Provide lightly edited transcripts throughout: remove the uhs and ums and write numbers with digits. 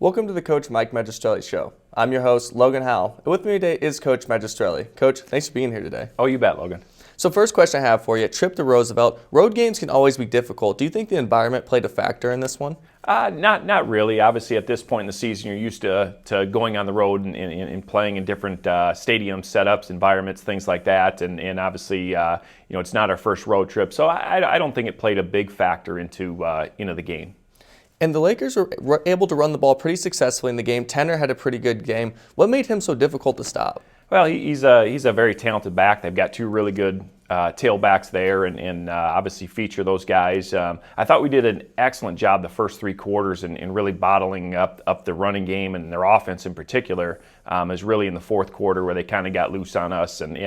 Welcome to the Coach Mike Magistrelli Show. I'm your host, Logen Howell, and with me today is Coach Magistrelli. Coach, thanks for being here today. Oh, you bet, Logan. So first question I have for you, trip to Roosevelt. Road games can always be difficult. Do you think the environment played a factor in this one? Not really. Obviously, at this point in the season, you're used to going on the road and playing in different stadium setups, environments, things like that. And obviously, it's not our first road trip, so I don't think it played a big factor into the game. And the Lakers were able to run the ball pretty successfully in the game. Tanner had a pretty good game. What made him so difficult to stop? Well, he's a very talented back. They've got two really good tailbacks there, and obviously feature those guys. I thought we did an excellent job the first three quarters in really bottling up the running game, and their offense in particular is really in the fourth quarter where they kind of got loose on us, and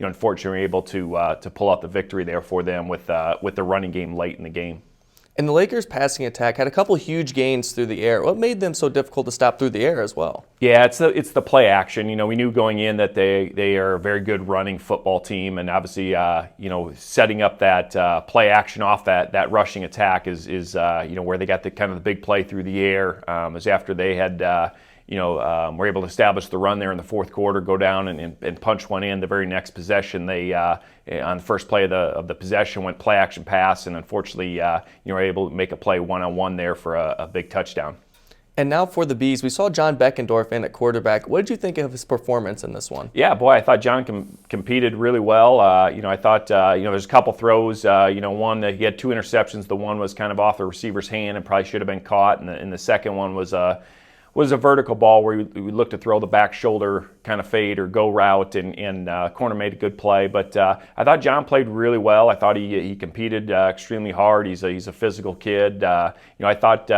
unfortunately we were able to pull out the victory there for them with the running game late in the game. And the Lakers' passing attack had a couple huge gains through the air. What made them so difficult to stop through the air as well? Yeah, it's the play action. We knew going in that they are a very good running football team, and obviously setting up that play action off that rushing attack is where they got the kind of the big play through the air. Is after they had were able to establish the run there in the fourth quarter, go down and punch one in. The very next possession, they on the first play of the possession went play action pass, and unfortunately were able to make a play one-on-one there for a big touchdown. And now for the Bees, we saw John Beckendorf in at quarterback. What did you think of his performance in this one? Yeah, boy, I thought John competed really well. I thought there's a couple throws. One he had two interceptions. The one was kind of off the receiver's hand and probably should have been caught, and the second one was a vertical ball where we looked to throw the back shoulder kind of fade or go route, and corner made a good play. But I thought John played really well. I thought he competed extremely hard. He's a physical kid. I thought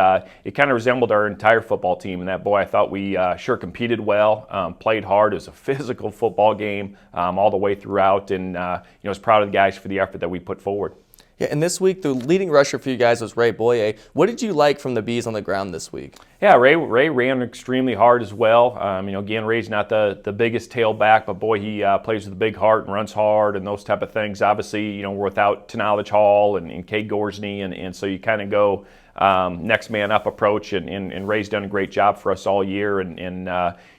it kind of resembled our entire football team. And that boy, I thought we sure competed well, played hard. It was a physical football game all the way throughout, and was proud of the guys for the effort that we put forward. Yeah, and this week, the leading rusher for you guys was Ray Boye. What did you like from the Bees on the ground this week? Yeah, Ray ran extremely hard as well. Again, Ray's not the biggest tailback, but boy, he plays with a big heart and runs hard and those type of things. Obviously, we're without Knowledge Hall and Cade Gorsney, and so you kind of go next man up approach, and Ray's done a great job for us all year, and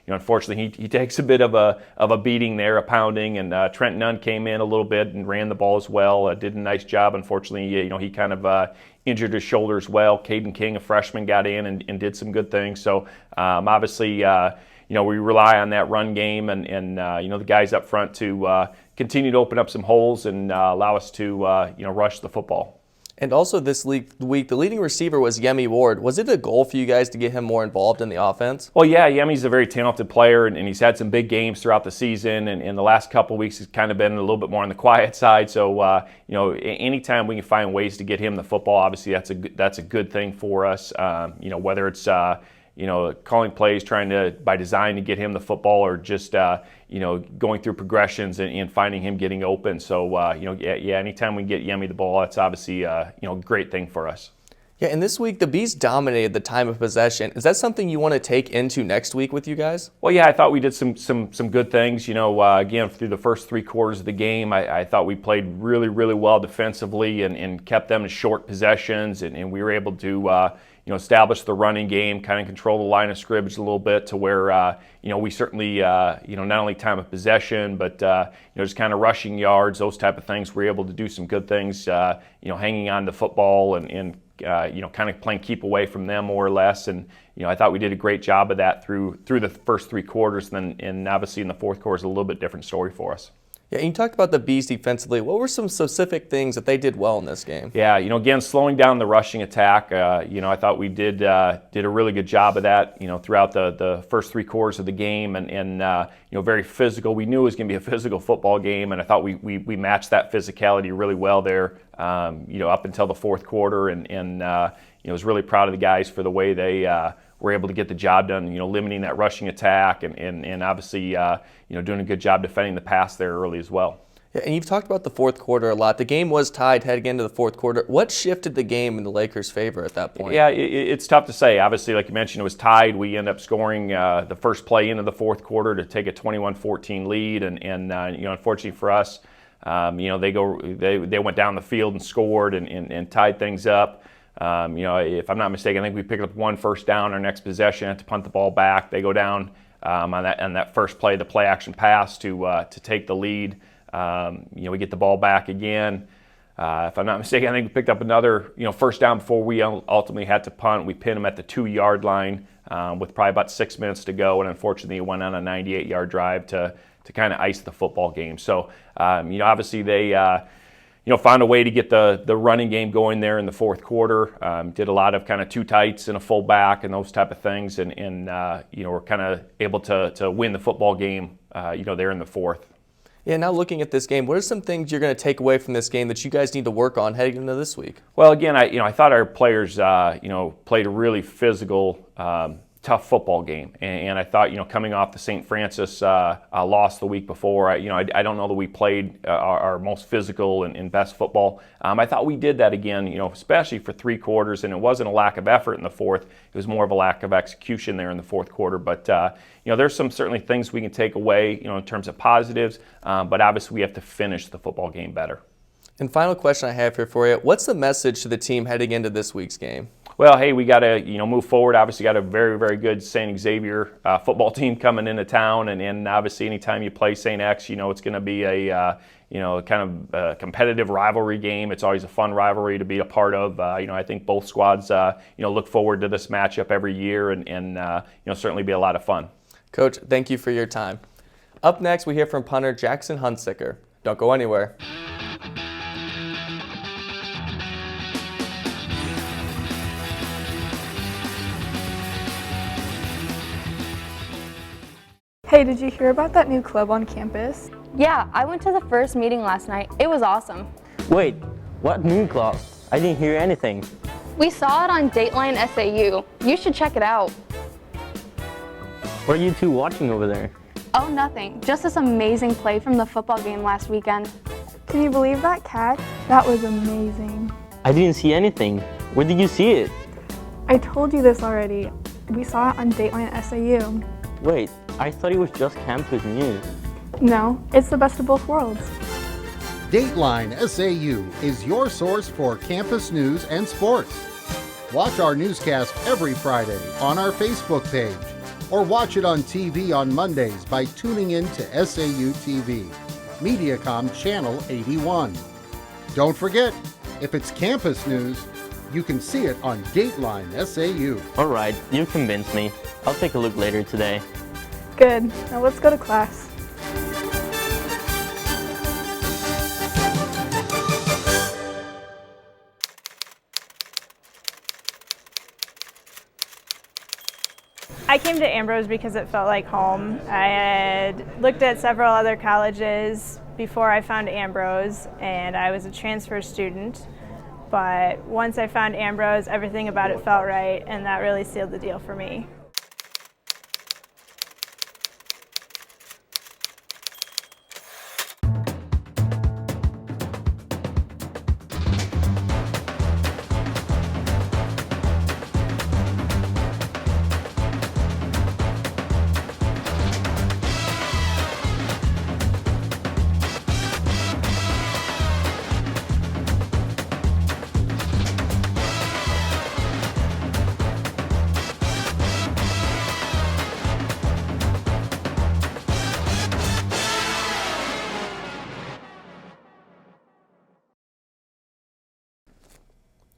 unfortunately he takes a bit of a beating there, a pounding, and Trent Nunn came in a little bit and ran the ball as well, did a nice job. Unfortunately, he kind of injured his shoulder as well. Caden King, a freshman, got in and did some good things. So obviously we rely on that run game and the guys up front to continue to open up some holes and allow us to rush the football. And also this week, the leading receiver was Yemi Ward. Was it a goal for you guys to get him more involved in the offense? Well, yeah, Yemi's a very talented player, and he's had some big games throughout the season. And in the last couple of weeks, he's kind of been a little bit more on the quiet side. So, anytime we can find ways to get him the football, obviously that's a good thing for us. Whether it's calling plays, trying to by design to get him the football, or just going through progressions and finding him getting open. So anytime we get Yemi the ball, that's obviously a great thing for us. Yeah, and this week the Bees dominated the time of possession. Is that something you want to take into next week with you guys? Well, yeah, I thought we did some good things. Again, through the first three quarters of the game, I thought we played really, really well defensively and kept them in short possessions, and we were able to establish the running game, kind of control the line of scrimmage a little bit to where we certainly not only time of possession, but just kind of rushing yards, those type of things. We were able to do some good things, hanging on to football and kind of playing keep away from them more or less. And I thought we did a great job of that through the first three quarters. And obviously in the fourth quarter is a little bit different story for us. Yeah, and you talked about the Bees defensively. What were some specific things that they did well in this game? Yeah, again, slowing down the rushing attack. I thought we did a really good job of that, throughout the first three quarters of the game, and very physical. We knew it was going to be a physical football game, and I thought we matched that physicality really well there, up until the fourth quarter, and was really proud of the guys for the way they were able to get the job done, limiting that rushing attack and obviously, doing a good job defending the pass there early as well. Yeah, and you've talked about the fourth quarter a lot. The game was tied heading into the fourth quarter. What shifted the game in the Lakers' favor at that point? Yeah, it's tough to say. Obviously, like you mentioned, it was tied. We end up scoring the first play into the fourth quarter to take a 21-14 lead, and unfortunately for us, they went down the field and scored and tied things up. If I'm not mistaken, I think we picked up 1 first down. Our next possession, had to punt the ball back. They go down on that first play, the play action pass to take the lead. We get the ball back again. If I'm not mistaken, I think we picked up another first down before we ultimately had to punt. We pinned them at the 2-yard line with probably about 6 minutes to go, and unfortunately, it went on a 98-yard drive to kind of ice the football game. So, obviously they found a way to get the running game going there in the fourth quarter. Did a lot of kind of 2 tights and a fullback and those type of things, and we're kind of able to win the football game, there in the fourth. Yeah, now looking at this game, what are some things you're going to take away from this game that you guys need to work on heading into this week? Well, again, I thought our players, played a really physical, tough football game, and I thought, coming off the St. Francis loss the week before, I don't know that we played our most physical and best football. I thought we did that again, especially for 3 quarters, and it wasn't a lack of effort in the fourth. It was more of a lack of execution there in the fourth quarter. But there's some certainly things we can take away, in terms of positives. But obviously, we have to finish the football game better. And final question I have here for you: what's the message to the team heading into this week's game? Well, hey, we got to move forward. Obviously, got a very, very good St. Xavier football team coming into town, and obviously, anytime you play St. X, it's going to be a kind of a competitive rivalry game. It's always a fun rivalry to be a part of. I think both squads look forward to this matchup every year, and certainly be a lot of fun. Coach, thank you for your time. Up next, we hear from punter Jackson Hunsicker. Don't go anywhere. Hey, did you hear about that new club on campus? Yeah, I went to the first meeting last night. It was awesome. Wait, what new club? I didn't hear anything. We saw it on Dateline SAU. You should check it out. What are you two watching over there? Oh, nothing. Just this amazing play from the football game last weekend. Can you believe that catch? That was amazing. I didn't see anything. Where did you see it? I told you this already. We saw it on Dateline SAU. Wait, I thought it was just campus news. No, it's the best of both worlds. Dateline SAU is your source for campus news and sports. Watch our newscast every Friday on our Facebook page, or watch it on TV on Mondays by tuning in to SAUtv, Mediacom Channel 81. Don't forget, if it's campus news, you can see it on Dateline SAU. All right, you convinced me. I'll take a look later today. Good. Now let's go to class. I came to Ambrose because it felt like home. I had looked at several other colleges before I found Ambrose, and I was a transfer student. But once I found Ambrose, everything about it felt right, and that really sealed the deal for me.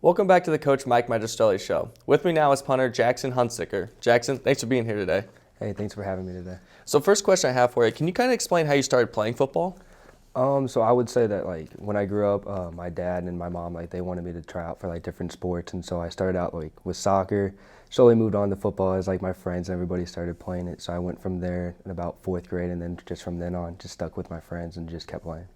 Welcome back to the Coach Mike Magistrelli Show. With me now is punter Jackson Hunsicker. Jackson, thanks for being here today. Hey, thanks for having me today. So first question I have for you, can you kind of explain how you started playing football? So I would say that when I grew up, my dad and my mom they wanted me to try out for different sports, and so I started out with soccer. Slowly moved on to football as my friends and everybody started playing it. So I went from there in about 4th grade, and then just from then on, just stuck with my friends and just kept playing.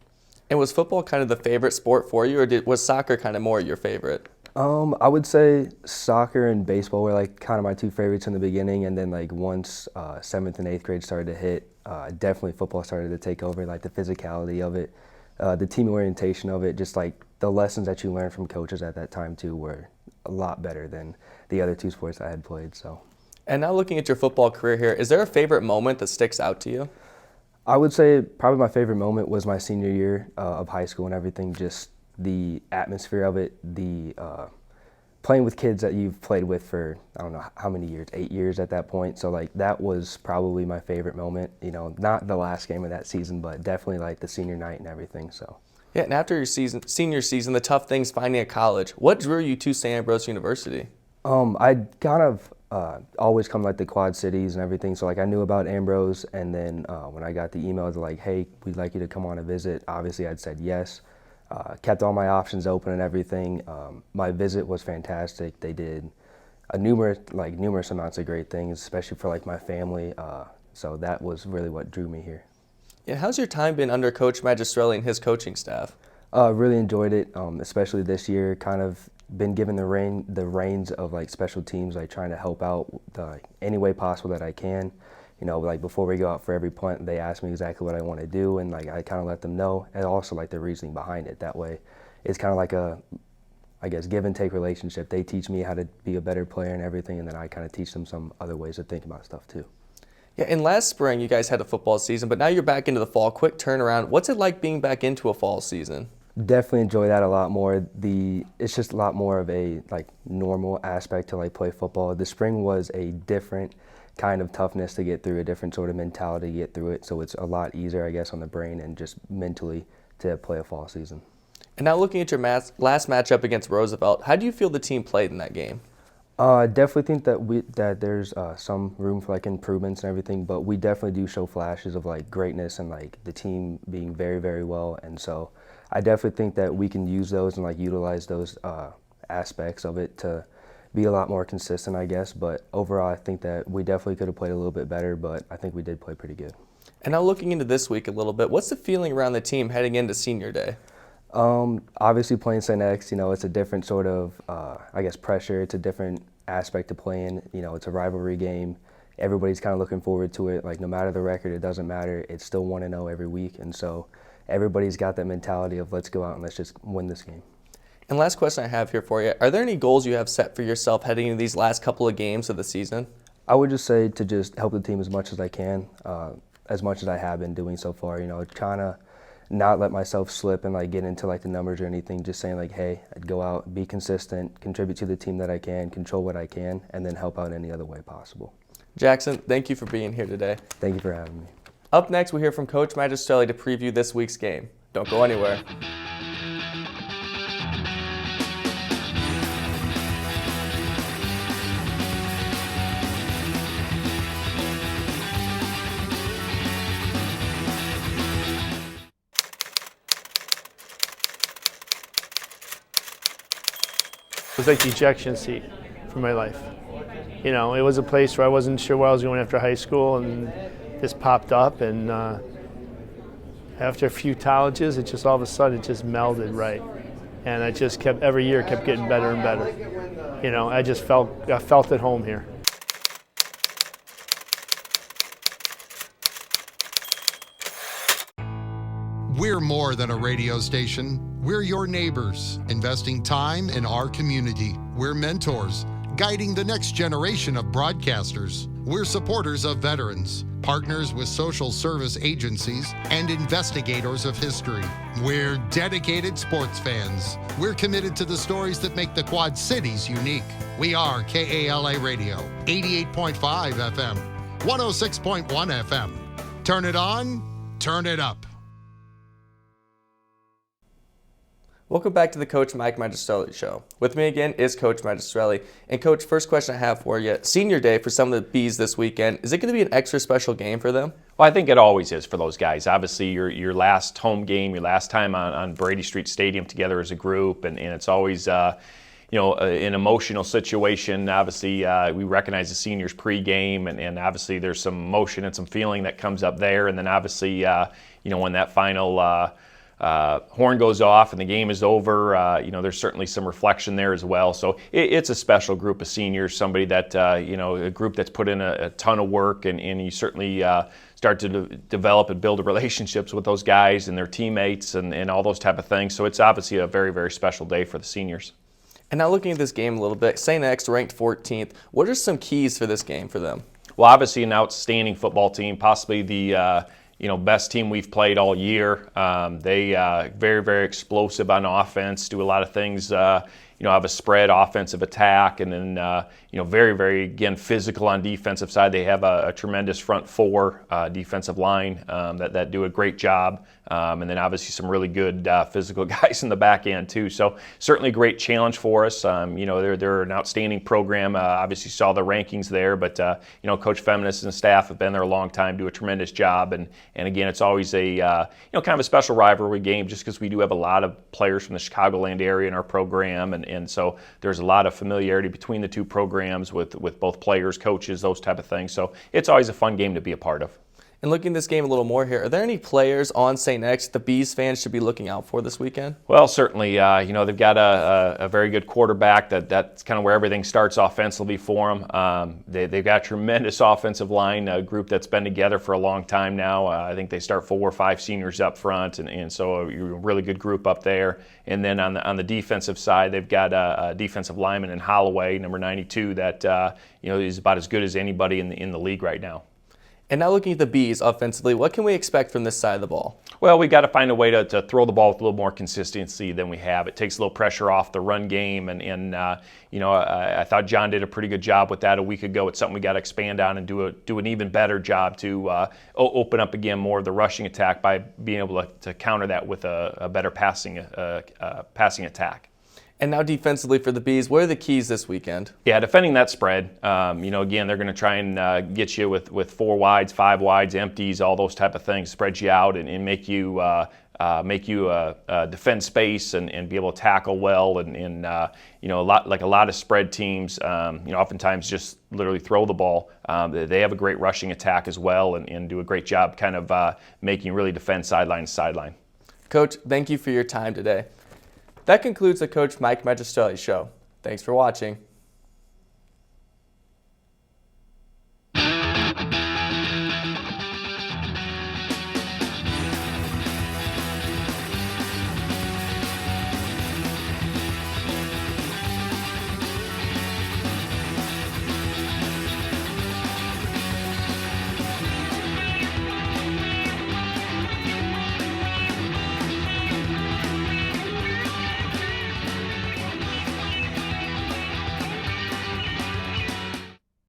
And was football kind of the favorite sport for you, or was soccer kind of more your favorite? I would say soccer and baseball were kind of my 2 favorites in the beginning, and then once 7th and 8th grade started to hit, definitely football started to take over, the physicality of it, the team orientation of it, just the lessons that you learned from coaches at that time too were a lot better than the other 2 sports I had played. So. And now looking at your football career here, is there a favorite moment that sticks out to you? I would say probably my favorite moment was my senior year of high school and everything, just the atmosphere of it, the playing with kids that you've played with for, I don't know how many years, 8 years at that point. So like that was probably my favorite moment, you know, not the last game of that season, but definitely like the senior night and everything. So. Yeah, and after your senior season, the tough things finding a college, what drew you to St. Ambrose University? I'd kind of always come like the Quad Cities and everything, so like I knew about Ambrose, and then when I got the emails like, hey, we'd like you to come on a visit, obviously I'd said yes. Kept all my options open and everything. My visit was fantastic. They did numerous amounts of great things, especially for like my family. So that was really what drew me here. And how's your time been under Coach Magistrelli and his coaching staff? Really enjoyed it, especially this year. Kind of been given the reins of like special teams, like trying to help out any way possible that I can. You know, like before we go out for every punt, they ask me exactly what I want to do, and like I kind of let them know, and also like the reasoning behind it. That way, it's kind of like a, I guess, give and take relationship. They teach me how to be a better player and everything, and then I kind of teach them some other ways to think about stuff too. Yeah, and last spring you guys had a football season, but now you're back into the fall. Quick turnaround. What's it like being back into a fall season? Definitely enjoy that a lot more. It's just a lot more of a like normal aspect to like play football. The spring was a different kind of toughness to get through, a different sort of mentality to get through it. So it's a lot easier, I guess, on the brain and just mentally to play a fall season. And now looking at your last matchup against Roosevelt, how do you feel the team played in that game? I definitely think that there's some room for like improvements and everything, but we definitely do show flashes of like greatness and like the team being very, very well. And so I definitely think that we can use those and like utilize those aspects of it to be a lot more consistent, I guess. But overall, I think that we definitely could have played a little bit better, but I think we did play pretty good. And now looking into this week a little bit, what's the feeling around the team heading into senior day? Obviously playing St. X, you know, it's a different sort of, I guess, pressure. It's a different aspect to playing. You know, it's a rivalry game. Everybody's kind of looking forward to it. Like, no matter the record, it doesn't matter. It's still 1-0 every week. And so everybody's got that mentality of let's go out and let's just win this game. And last question I have here for you, are there any goals you have set for yourself heading into these last couple of games of the season? I would just say to just help the team as much as I can, as much as I have been doing so far. You know, kind of not let myself slip and like get into like the numbers or anything. Just saying like, hey, I'd go out, be consistent, contribute to the team that I can, control what I can, and then help out any other way possible. Jackson, thank you for being here today. Thank you for having me. Up next, we hear from Coach Magistrelli to preview this week's game. Don't go anywhere. It was like the ejection seat for my life. You know, it was a place where I wasn't sure where I was going after high school, and this popped up, and after a few colleges, it just all of a sudden it just melded right. And I just kept, every year kept getting better and better. You know, I felt at home here. We're more than a radio station. We're your neighbors, investing time in our community. We're mentors, guiding the next generation of broadcasters. We're supporters of veterans, partners with social service agencies, and investigators of history. We're dedicated sports fans. We're committed to the stories that make the Quad Cities unique. We are KALA Radio, 88.5 FM, 106.1 FM. Turn it on, turn it up. Welcome back to the Coach Mike Magistrelli Show. With me again is Coach Magistrelli. And Coach, first question I have for you, senior day for some of the Bees this weekend, is it going to be an extra special game for them? Well, I think it always is for those guys. Obviously, your last home game, your last time on Brady Street Stadium together as a group, and it's always an emotional situation. Obviously, we recognize the seniors pregame, and obviously there's some emotion and some feeling that comes up there. And then obviously, when that final horn goes off and the game is over, there's certainly some reflection there as well. So it's a special group of seniors, somebody that, a group that's put in a ton of work, and you certainly start to develop and build relationships with those guys and their teammates and all those type of things. So it's obviously a very, very special day for the seniors. And now looking at this game a little bit, St. X ranked 14th. What are some keys for this game for them? Well, obviously an outstanding football team, possibly the best team we've played all year. They very, very explosive on offense, do a lot of things, have a spread offensive attack, and then very, very, again, physical on defensive side. They have a tremendous front four defensive line that do a great job, and then obviously some really good physical guys in the back end too. So certainly a great challenge for us. They're an outstanding program. Obviously saw the rankings there, but Coach Feminist and staff have been there a long time, do a tremendous job, and again, it's always a kind of a special rivalry game just because we do have a lot of players from the Chicagoland area in our program, and so there's a lot of familiarity between the two programs with both players, coaches, those type of things. So it's always a fun game to be a part of. And looking at this game a little more here, are there any players on St. X the Bees fans should be looking out for this weekend? Well, certainly. They've got a very good quarterback. That's kind of where everything starts offensively for them. They've got a tremendous offensive line, a group that's been together for a long time now. I think they start 4 or 5 seniors up front, and so a really good group up there. And then on the defensive side, they've got a defensive lineman in Holloway, number 92, that is about as good as anybody in the league right now. And now looking at the Bees offensively, what can we expect from this side of the ball? Well, we got to find a way to throw the ball with a little more consistency than we have. It takes a little pressure off the run game, and I thought John did a pretty good job with that a week ago. It's something we got to expand on and do an even better job to open up again more of the rushing attack by being able to counter that with a better passing attack. And now defensively for the Bees, what are the keys this weekend? Yeah, defending that spread. Again, they're going to try and get you with 4 wides, 5 wides, empties, all those type of things, spread you out and make you defend space and be able to tackle well. And a lot of spread teams, oftentimes just literally throw the ball. They have a great rushing attack as well and do a great job kind of making you really defend sideline to sideline. Coach, thank you for your time today. That concludes the Coach Mike Magistrelli Show. Thanks for watching.